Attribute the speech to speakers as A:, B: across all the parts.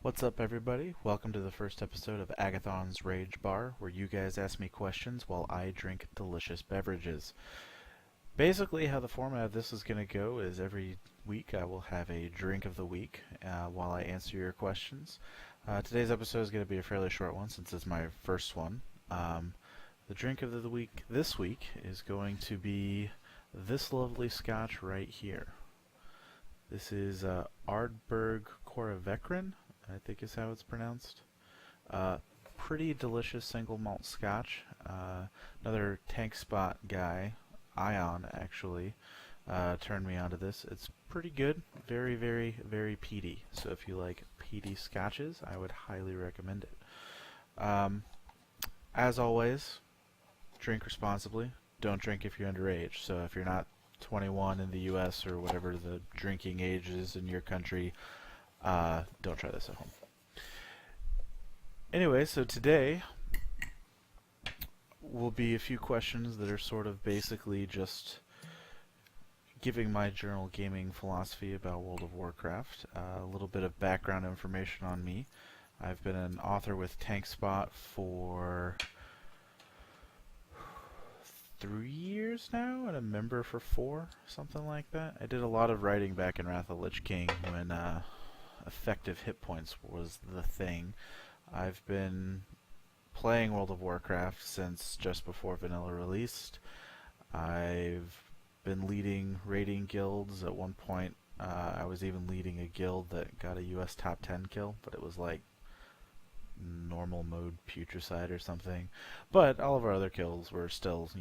A: What's up, everybody? Welcome to the first episode of Aggathon's Rage Bar, where you guys ask me questions while I drink delicious beverages. Basically, how the format of this is going to go is every week I will have a drink of the week while I answer your questions. Today's episode is going to be a fairly short one since it's my first one. The drink of the week this week is going to be this lovely scotch right here. This is Ardbeg Corvekrin, I think is how it's pronounced. Pretty delicious single malt scotch. Another tank spot guy, Ion actually, turned me onto this. It's pretty good. Very, very, very peaty. So if you like peaty scotches, I would highly recommend it. As always, drink responsibly. Don't drink if you're underage. So if you're not 21 in the US or whatever the drinking age is in your country, don't try this at home. Anyway, so today will be a few questions that are sort of basically just giving my general gaming philosophy about World of Warcraft, a little bit of background information on me. I've been an author with TankSpot for 3 years now, and a member for 4, something like that. I did a lot of writing back in Wrath of the Lich King when effective hit points was the thing. I've been playing World of Warcraft since just before vanilla released. I've been leading raiding guilds. At one point, I was even leading a guild that got a US top 10 kill, but it was like normal mode putricide or something. But all of our other kills were still,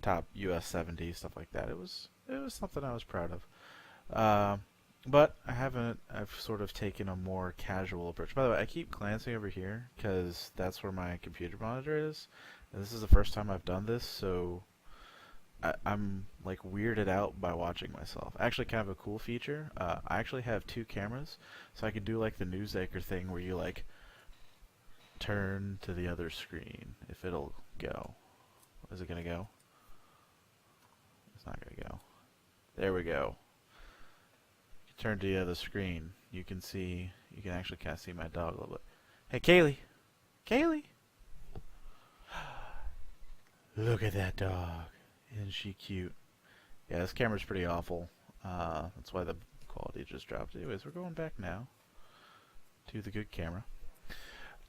A: top US 70, stuff like that. It was something I was proud of. But I've sort of taken a more casual approach. By the way, I keep glancing over here because that's where my computer monitor is. And this is the first time I've done this, so I'm like weirded out by watching myself. Actually, kind of a cool feature. I actually have 2 cameras, so I could do like the Newsacre thing where you like turn to the other screen if it'll go. Is it gonna go? It's not gonna go. There we go. Turn to the other screen. You can actually kind of see my dog a little bit. Hey, Kaylee! Kaylee! Look at that dog. Isn't she cute? Yeah, this camera's pretty awful. That's why the quality just dropped. Anyways, we're going back now to the good camera.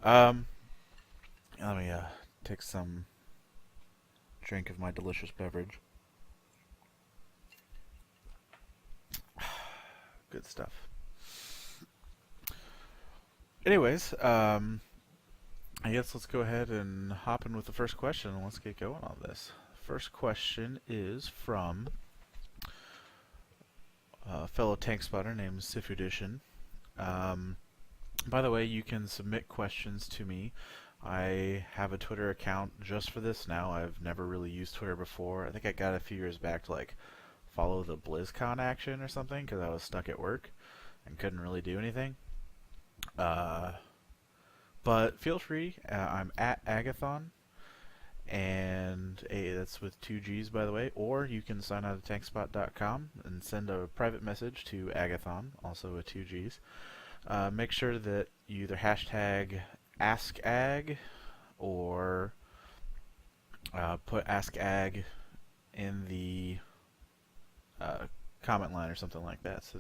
A: Let me take some drink of my delicious beverage. Good stuff. Anyways, I guess let's go ahead and hop in with the first question and let's get going on this. First question is from a fellow tank spotter named Sifudition. By the way, you can submit questions to me. I have a Twitter account just for this now. I've never really used Twitter before. I think I got it a few years back to like follow the BlizzCon action or something because I was stuck at work and couldn't really do anything. But feel free. I'm at Aggathon, and that's with 2 G's, by the way. Or you can sign out of tankspot.com and send a private message to Aggathon, also with 2 G's. Make sure that you either hashtag AskAg or put AskAg in the comment line or something like that, so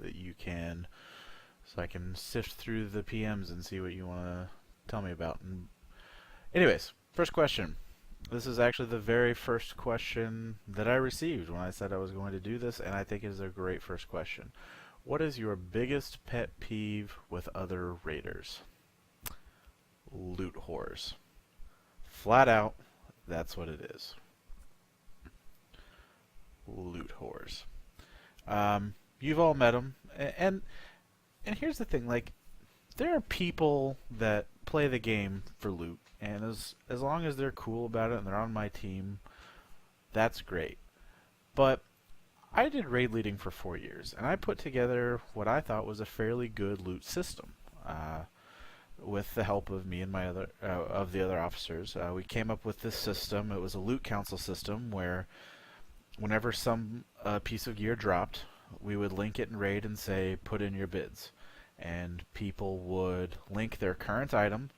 A: I can sift through the PMs and see what you want to tell me about. And anyways, first question. This is actually the very first question that I received when I said I was going to do this, and I think it is a great first question. What is your biggest pet peeve with other raiders? Loot whores. Flat out, that's what it is. Loot whores. You've all met them, and here's the thing: like, there are people that play the game for loot, and as long as they're cool about it and they're on my team, that's great. But I did raid leading for 4 years, and I put together what I thought was a fairly good loot system. With the help of me and my other of the other officers, we came up with this system. It was a loot council system where whenever some piece of gear dropped, we would link it in raid and say, put in your bids. and people would link their current item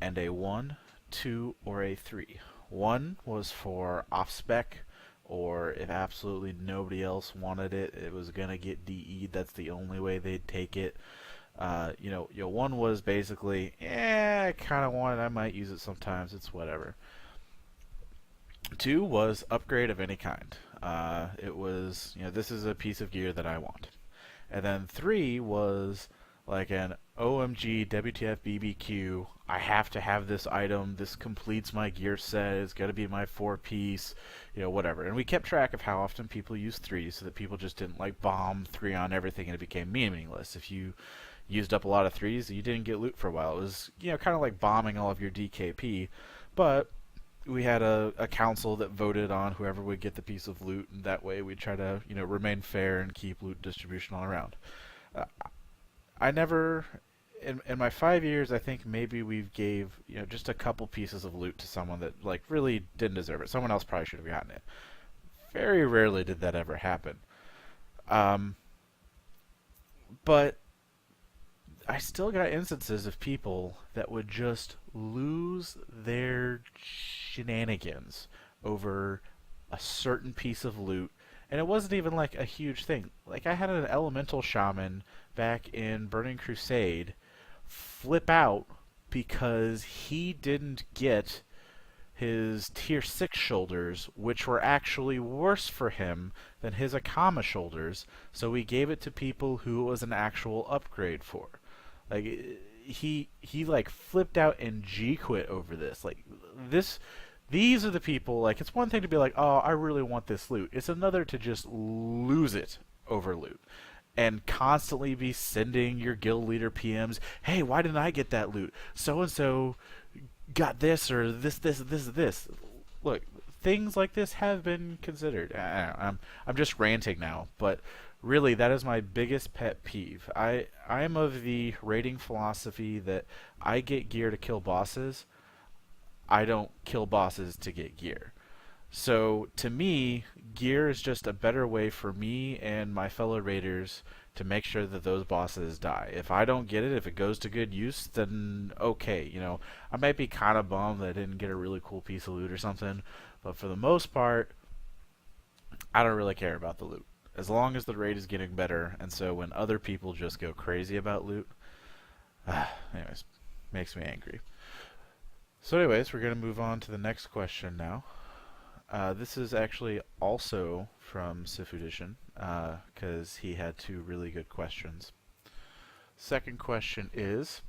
A: and a 1, 2, or a 3. 1 was for off-spec, or if absolutely nobody else wanted it, it was going to get DE'd. That's the only way they'd take it. One was basically, I kind of want it, I might use it sometimes, it's whatever. 2 was upgrade of any kind. It was, this is a piece of gear that I want. And then 3 was like an OMG WTF BBQ. I have to have this item. This completes my gear set. It's got to be my 4-piece, whatever. And we kept track of how often people used 3 so that people just didn't like bomb 3 on everything and it became meaningless. If you used up a lot of 3s, you didn't get loot for a while. It was, kind of like bombing all of your DKP. But we had a council that voted on whoever would get the piece of loot, and that way we'd try to, remain fair and keep loot distribution all around. I never, in my 5 years, I think maybe we've gave, just a couple pieces of loot to someone that, really didn't deserve it. Someone else probably should have gotten it. Very rarely did that ever happen. But I still got instances of people that would just lose their shenanigans over a certain piece of loot, and it wasn't even like a huge thing. Like, I had an elemental shaman back in Burning Crusade flip out because he didn't get his tier 6 shoulders, which were actually worse for him than his Akama shoulders, so we gave it to people who it was an actual upgrade for. Like, he flipped out and G-quit over this. These are the people, it's one thing to be like, oh, I really want this loot. It's another to just lose it over loot. And constantly be sending your guild leader PMs, hey, why didn't I get that loot? So-and-so got this, or this. Look, things like this have been considered. I'm just ranting now, but really, that is my biggest pet peeve. I'm of the rating philosophy that I get gear to kill bosses. I don't kill bosses to get gear. So, to me, gear is just a better way for me and my fellow raiders to make sure that those bosses die. If I don't get it, if it goes to good use, then okay. I might be kind of bummed that I didn't get a really cool piece of loot or something, but for the most part, I don't really care about the loot. As long as the raid is getting better, and so when other people just go crazy about loot, anyways, makes me angry. So anyways, we're going to move on to the next question now. This is actually also from Sifudition, because he had 2 really good questions. Second question is,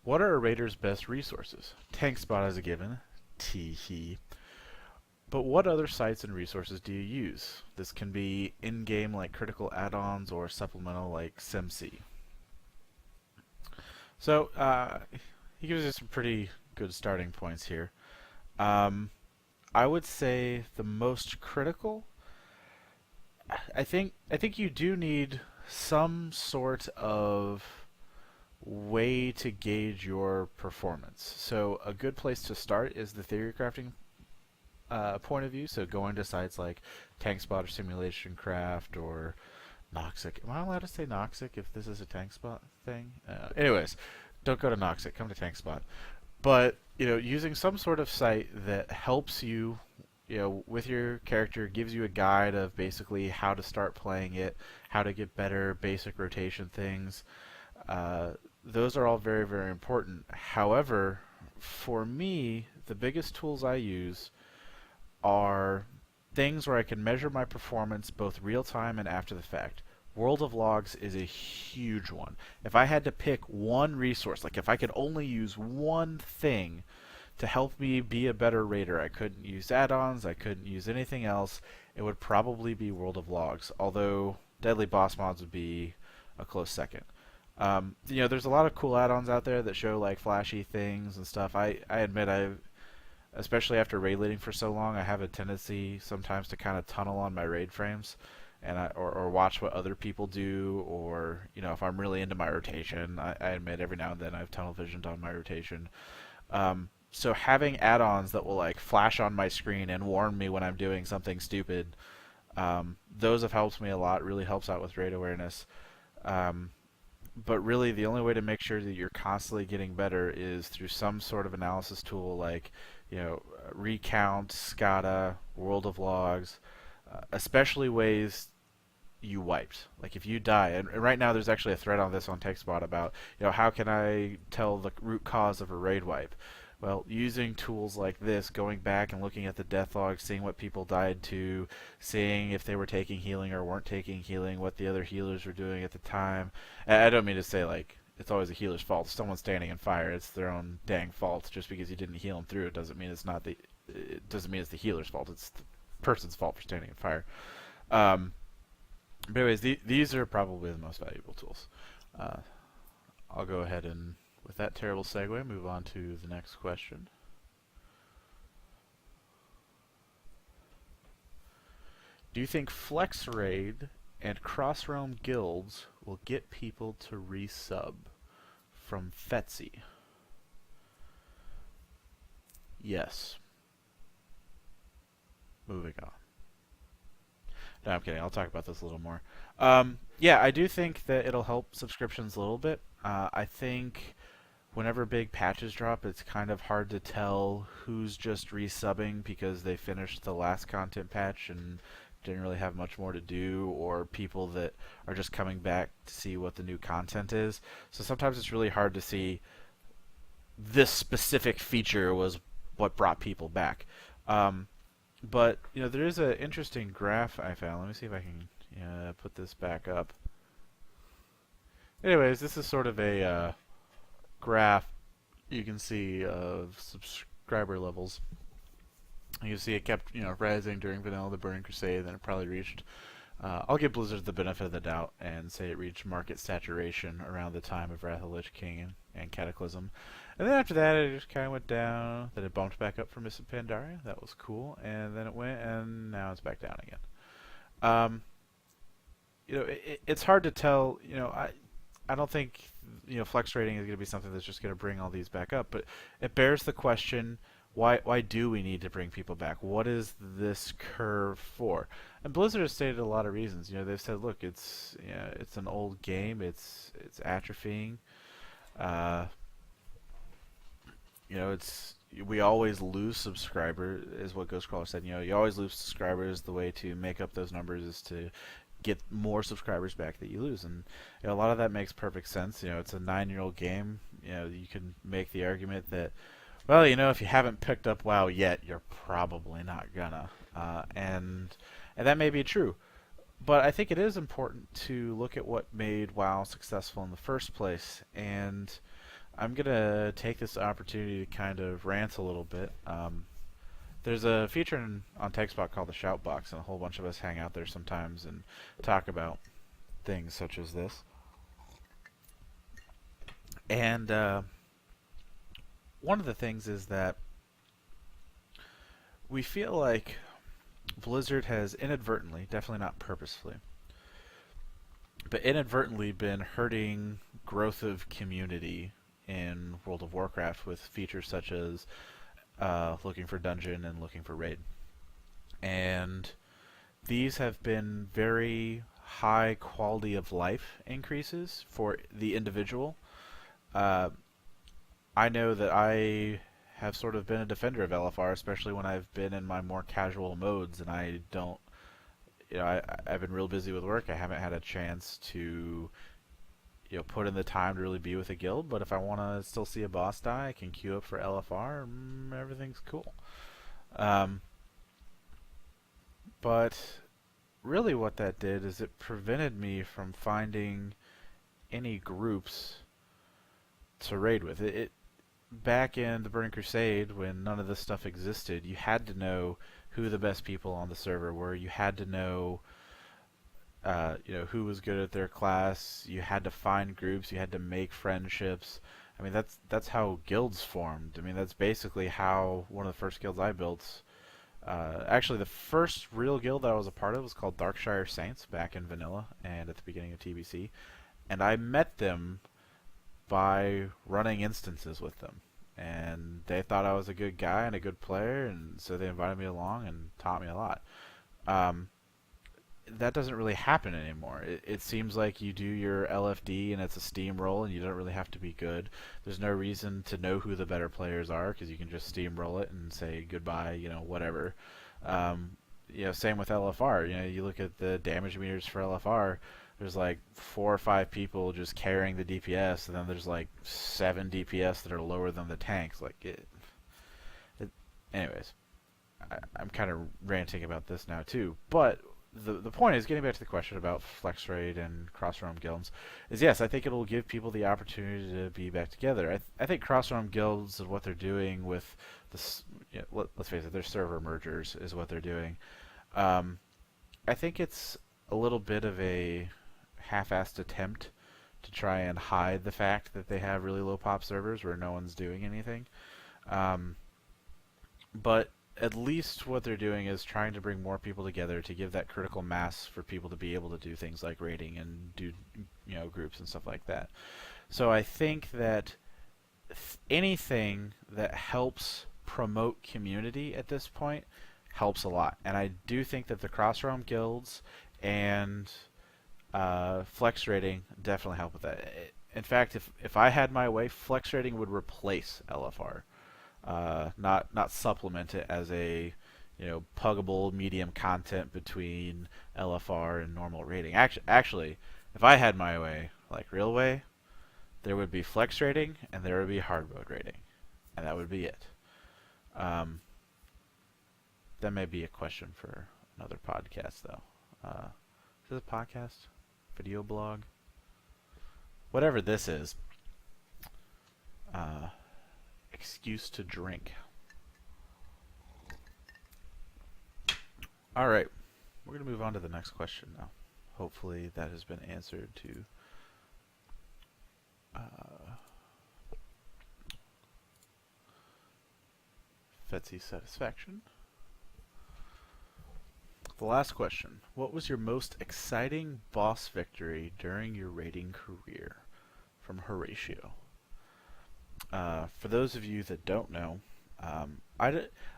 A: what are a raider's best resources? Tank spot as a given. Tee-hee. But what other sites and resources do you use? This can be in-game like critical add-ons or supplemental like SimC. So, he gives us some pretty good starting points here. I would say the most critical, I think you do need some sort of way to gauge your performance. So a good place to start is the theory crafting point of view, so going to sites like TankSpot or Simulation Craft or Noxic. Am I allowed to say Noxic if this is a TankSpot thing? Anyways, don't go to Noxic, come to TankSpot. But, using some sort of site that helps you, with your character, gives you a guide of basically how to start playing it, how to get better, basic rotation things. Those are all very, very important. However, for me, the biggest tools I use are things where I can measure my performance both real time and after the fact. World of Logs is a huge one. If I had to pick one resource, if I could only use one thing to help me be a better raider, I couldn't use add-ons, I couldn't use anything else, it would probably be World of Logs, although Deadly Boss Mods would be a close second. There's a lot of cool add-ons out there that show flashy things and stuff. I admit especially after raid leading for so long, I have a tendency sometimes to kind of tunnel on my raid frames, and or watch what other people do, or if I'm really into my rotation, I admit every now and then I've tunnel visioned on my rotation. So having add-ons that will flash on my screen and warn me when I'm doing something stupid, those have helped me a lot. Really helps out with raid awareness. but really the only way to make sure that you're constantly getting better is through some sort of analysis tool like, Recount, SCADA, World of Logs, especially ways you wiped. Like if you die, and right now there's actually a thread on this on TechSpot about, how can I tell the root cause of a raid wipe? Well, using tools like this, going back and looking at the death log, seeing what people died to, seeing if they were taking healing or weren't taking healing, what the other healers were doing at the time. And I don't mean to say like it's always a healer's fault. If someone's standing in fire, it's their own dang fault. Just because you didn't heal them through, it doesn't mean it's the healer's fault. It's the person's fault for standing in fire. But anyways, these are probably the most valuable tools. I'll go ahead and, with that terrible segue, move on to the next question. Do you think Flex Raid and Cross Realm guilds will get people to resub? From Fetsy. Yes. Moving on. No, I'm kidding. I'll talk about this a little more. Yeah, I do think that it'll help subscriptions a little bit. I think whenever big patches drop, it's kind of hard to tell who's just resubbing because they finished the last content patch and didn't really have much more to do, or people that are just coming back to see what the new content is. So sometimes it's really hard to see this specific feature was what brought people back. But there is an interesting graph I found. Let me see if I can put this back up. Anyways, this is sort of a graph you can see of subscriber levels. You can see it kept rising during Vanilla, the Burning Crusade, then it probably reached. I'll give Blizzard the benefit of the doubt and say it reached market saturation around the time of Wrath of the Lich King and Cataclysm. And then after that, it just kind of went down. Then it bumped back up for Mists of Pandaria. That was cool. And then it went, and now it's back down again. It's hard to tell. I don't think flex rating is going to be something that's just going to bring all these back up. But it bears the question: why do we need to bring people back? What is this curve for? And Blizzard has stated a lot of reasons. They've said, look, it's an old game. It's atrophying. We always lose subscribers, is what Ghostcrawler said. You always lose subscribers. The way to make up those numbers is to get more subscribers back that you lose, and a lot of that makes perfect sense. It's a 9-year-old game. You can make the argument that, well, if you haven't picked up WoW yet, you're probably not gonna, and that may be true. But I think it is important to look at what made WoW successful in the first place, and I'm going to take this opportunity to kind of rant a little bit. There's a feature on TechSpot called the Shout Box, and a whole bunch of us hang out there sometimes and talk about things such as this. And one of the things is that we feel like Blizzard has inadvertently, definitely not purposefully, but inadvertently been hurting growth of community in World of Warcraft with features such as looking for dungeon and looking for raid. And these have been very high quality of life increases for the individual. I know that I have sort of been a defender of LFR, especially when I've been in my more casual modes, and I don't, I've been real busy with work. I haven't had a chance to, put in the time to really be with a guild. But if I want to still see a boss die, I can queue up for LFR. Everything's cool. But really, what that did is it prevented me from finding any groups to raid with. Back in the Burning Crusade, when none of this stuff existed, you had to know who the best people on the server were. You had to know, who was good at their class. You had to find groups. You had to make friendships. I mean, that's how guilds formed. I mean, that's basically how one of the first guilds I built. Actually, the first real guild that I was a part of was called Darkshire Saints back in Vanilla and at the beginning of TBC, and I met them by running instances with them, and they thought I was a good guy and a good player, and so they invited me along and taught me a lot. that doesn't really happen anymore. It seems like you do your LFD and it's a steamroll and you don't really have to be good. There's no reason to know who the better players are because you can just steamroll it and say goodbye, whatever. Um, same with LFR. You look at the damage meters for LFR. There's like 4 or 5 people just carrying the DPS, and then there's like 7 DPS that are lower than the tanks. Anyways, I'm kind of ranting about this now too, but the point is, getting back to the question about flex rate and cross realm guilds, is yes, I think it'll give people the opportunity to be back together. I think cross realm guilds and what they're doing with this, let's face it, their server mergers is what they're doing. I think it's a little bit of a half-assed attempt to try and hide the fact that they have really low pop servers where no one's doing anything. But at least what they're doing is trying to bring more people together to give that critical mass for people to be able to do things like raiding and do groups and stuff like that. So I think that anything that helps promote community at this point helps a lot. And I do think that the cross realm guilds and flex rating definitely help with that. In fact, if I had my way, flex rating would replace LFR. Not supplement it as a puggable medium content between LFR and normal rating. Actually, if I had my way, like real way, there would be flex rating and there would be hard mode rating, and that would be it. That may be a question for another podcast, though. Is this a podcast? Video blog? Whatever this is. Excuse to drink. Alright, we're going to move on to the next question now. Hopefully that has been answered to Fetsy's satisfaction. The last question. What was your most exciting boss victory during your raiding career? From Horatio. For those of you that don't know, I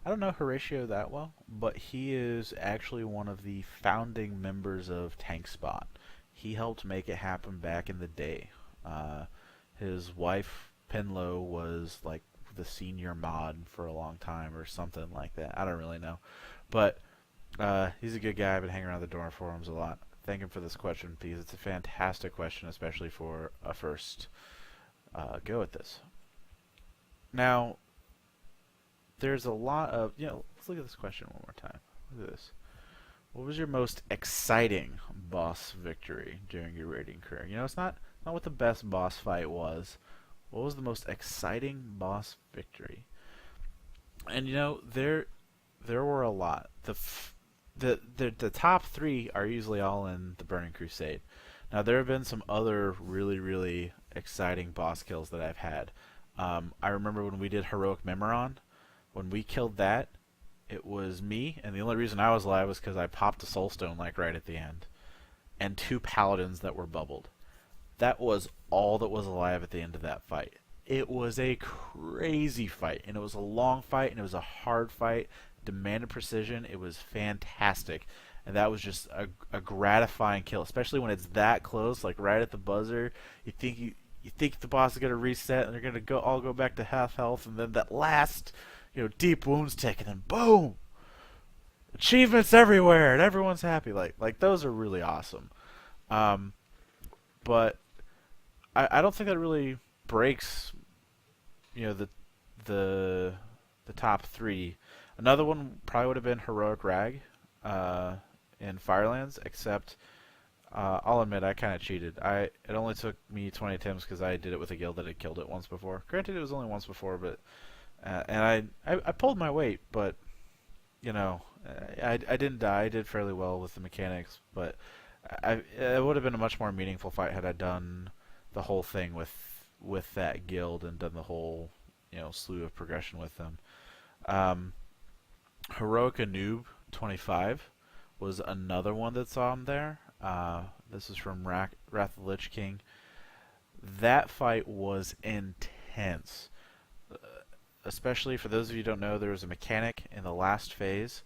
A: don't know Horatio that well, but he is actually one of the founding members of TankSpot. He helped make it happen back in the day. His wife, Penlo, was like the senior mod for a long time or something like that. I don't really know. But he's a good guy. I've been hanging around the dorm forums a lot. Thank him for this question because it's a fantastic question, especially for a first go at this. Now, there's a lot of, let's look at this question one more time. Look at this. What was your most exciting boss victory during your raiding career? It's not what the best boss fight was. What was the most exciting boss victory? And there were a lot. The top 3 are usually all in the Burning Crusade. Now there have been some other really, really exciting boss kills that I've had. I remember when we did Heroic Memoron. When we killed that, it was me, and the only reason I was alive was because I popped a soulstone like right at the end, and 2 paladins that were bubbled. That was all that was alive at the end of that fight. It was a crazy fight, and it was a long fight, and it was a hard fight, demanded precision. It was fantastic, and that was just a gratifying kill, especially when it's that close, like right at the buzzer. You think the boss is gonna reset, and they're gonna all go back to half health, and then that last deep wounds tick, and then boom, achievements everywhere, and everyone's happy. Like those are really awesome. But I don't think that really breaks the top 3. Another one probably would have been Heroic Rag in Firelands, except I'll admit I kind of cheated. It only took me 20 attempts because I did it with a guild that had killed it once before. Granted, it was only once before, but and I pulled my weight, but I didn't die. I did fairly well with the mechanics, but it would have been a much more meaningful fight had I done the whole thing with that guild and done the whole slew of progression with them. Heroic Noob 25 was another one that saw him there. This is from Wrath of the Lich King. That fight was intense. Especially for those of you who don't know, there was a mechanic in the last phase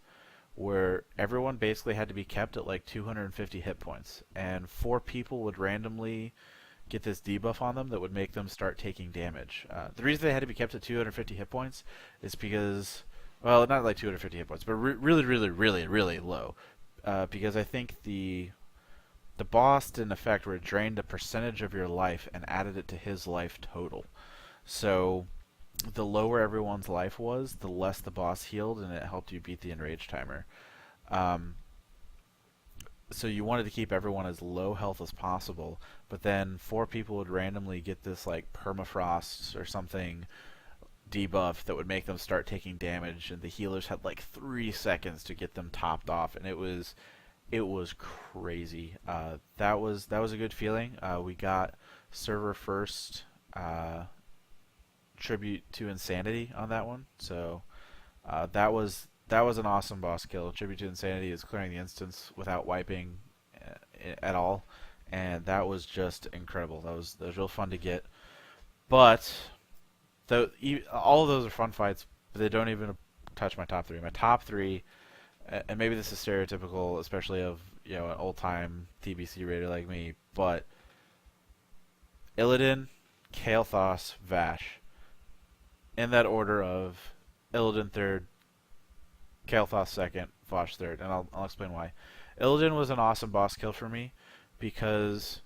A: where everyone basically had to be kept at like 250 hit points, and 4 people would randomly get this debuff on them that would make them start taking damage. The reason they had to be kept at 250 hit points is because, well, not like 250 hit points, but really, really, really, really low. Because I think the boss did an effect where it drained a percentage of your life and added it to his life total. So the lower everyone's life was, the less the boss healed, and it helped you beat the enrage timer. Um, so you wanted to keep everyone as low health as possible, but then 4 people would randomly get this like permafrost or something debuff that would make them start taking damage, and the healers had like 3 seconds to get them topped off, and it was crazy. That was a good feeling. We got server first tribute to Insanity on that one, so that was an awesome boss kill. Tribute to Insanity is clearing the instance without wiping at all, and that was just incredible. That was real fun to get. But all of those are fun fights, but they don't even touch my top 3. My top 3, and maybe this is stereotypical, especially of an old-time TBC raider like me, but Illidan, Kael'thas, Vash, in that order of Illidan third, Kael'thas second, Vash third, and I'll explain why. Illidan was an awesome boss kill for me because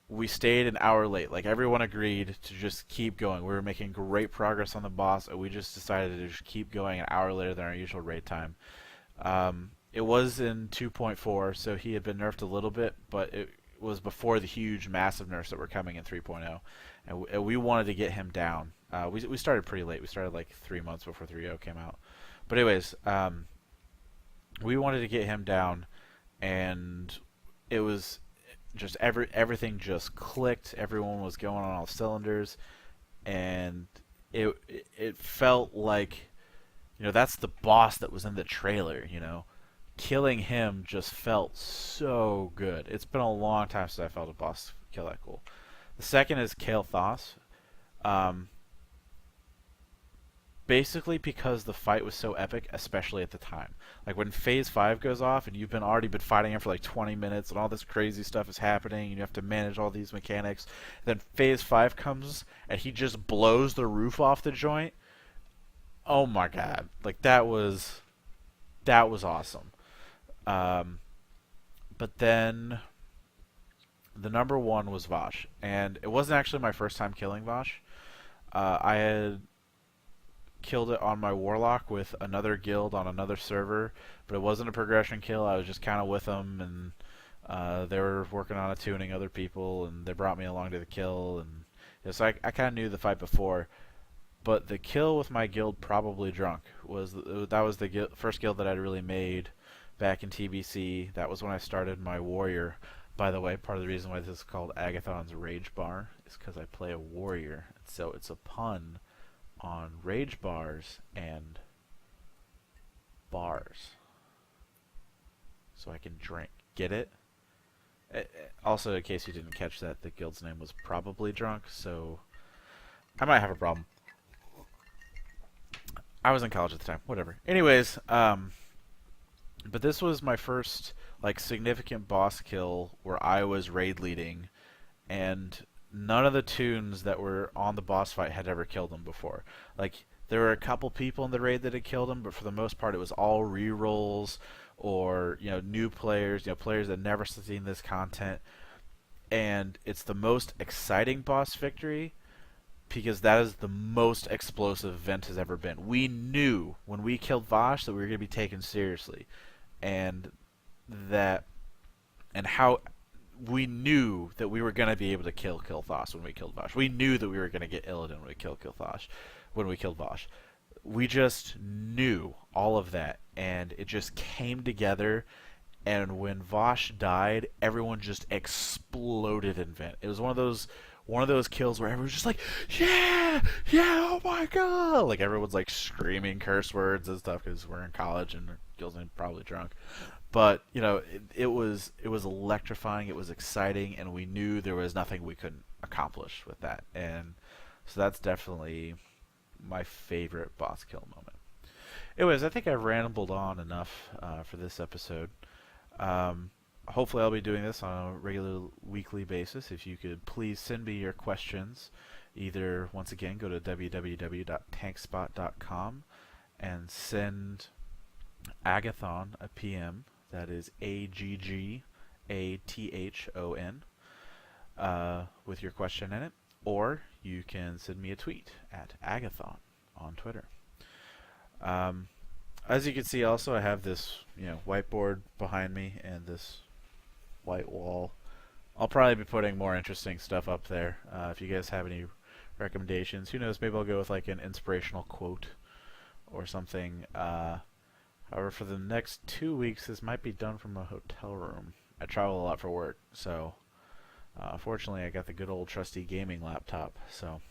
A: we stayed an hour late. Like, everyone agreed to just keep going. We were making great progress on the boss, and we just decided to just keep going an hour later than our usual raid time. It was in 2.4, so he had been nerfed a little bit, but it was before the huge, massive nerfs that were coming in 3.0, and we wanted to get him down. We started pretty late. We started like 3 months before 3.0 came out. But anyways, we wanted to get him down, and it was just everything just clicked. Everyone was going on all cylinders, and it felt like, that's the boss that was in the trailer. Killing him just felt so good. It's been a long time since I felt a boss kill that cool. The second is Kael'thas. Basically because the fight was so epic, especially at the time. Like, when Phase 5 goes off and you've already been fighting him for like 20 minutes and all this crazy stuff is happening and you have to manage all these mechanics, then Phase 5 comes and he just blows the roof off the joint. Oh my god. Like, that was awesome. But then the number 1 was Vash, and it wasn't actually my first time killing Vash. I had killed it on my Warlock with another guild on another server, but it wasn't a progression kill. I was just kind of with them, and they were working on tuning other people, and they brought me along to the kill, and so I kind of knew the fight before. But the kill with my guild, Probably Drunk, was the first guild that I'd really made back in TBC. That was when I started my warrior. By the way, part of the reason why this is called Aggathon's Rage Bar is because I play a warrior. So it's a pun on rage bars and bars. So I can drink. Get it? Also, in case you didn't catch that, the guild's name was Probably Drunk, so I might have a problem. I was in college at the time. Whatever. Anyways, but this was my first significant boss kill where I was raid leading, and none of the tunes that were on the boss fight had ever killed him before. Like, there were a couple people in the raid that had killed him, but for the most part it was all re-rolls or new players, players that never seen this content. And it's the most exciting boss victory because that is the most explosive event has ever been. We knew when we killed Vash that we were going to be taken seriously, and how we knew that we were going to be able to kill Kael'thas when we killed Vash. We knew that we were going to get Illidan when we killed Kael'thas, when we killed Vash. We just knew all of that, and it just came together. And when Vash died, everyone just exploded in vent. It was one of those kills where everyone's just like, yeah, oh my god! Like, everyone's like screaming curse words and stuff because we're in college and our guild's name Probably Drunk. But it was electrifying. It was exciting, and we knew there was nothing we couldn't accomplish with that. And so that's definitely my favorite boss kill moment. Anyways, I think I rambled on enough for this episode. Um, Hopefully, I'll be doing this on a regular weekly basis. If you could please send me your questions, either once again go to www.tankspot.com and send Aggathon a PM. That is Aggathon, with your question in it, or you can send me a tweet at Aggathon on Twitter. Um, as you can see, also I have this whiteboard behind me and this white wall. I'll probably be putting more interesting stuff up there. If you guys have any recommendations, who knows? Maybe I'll go with like an inspirational quote or something. However, for the next 2 weeks, this might be done from a hotel room. I travel a lot for work, so fortunately, I got the good old trusty gaming laptop. So,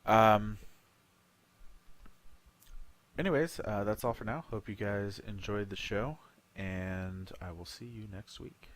A: um, anyways, that's all for now. Hope you guys enjoyed the show, and I will see you next week.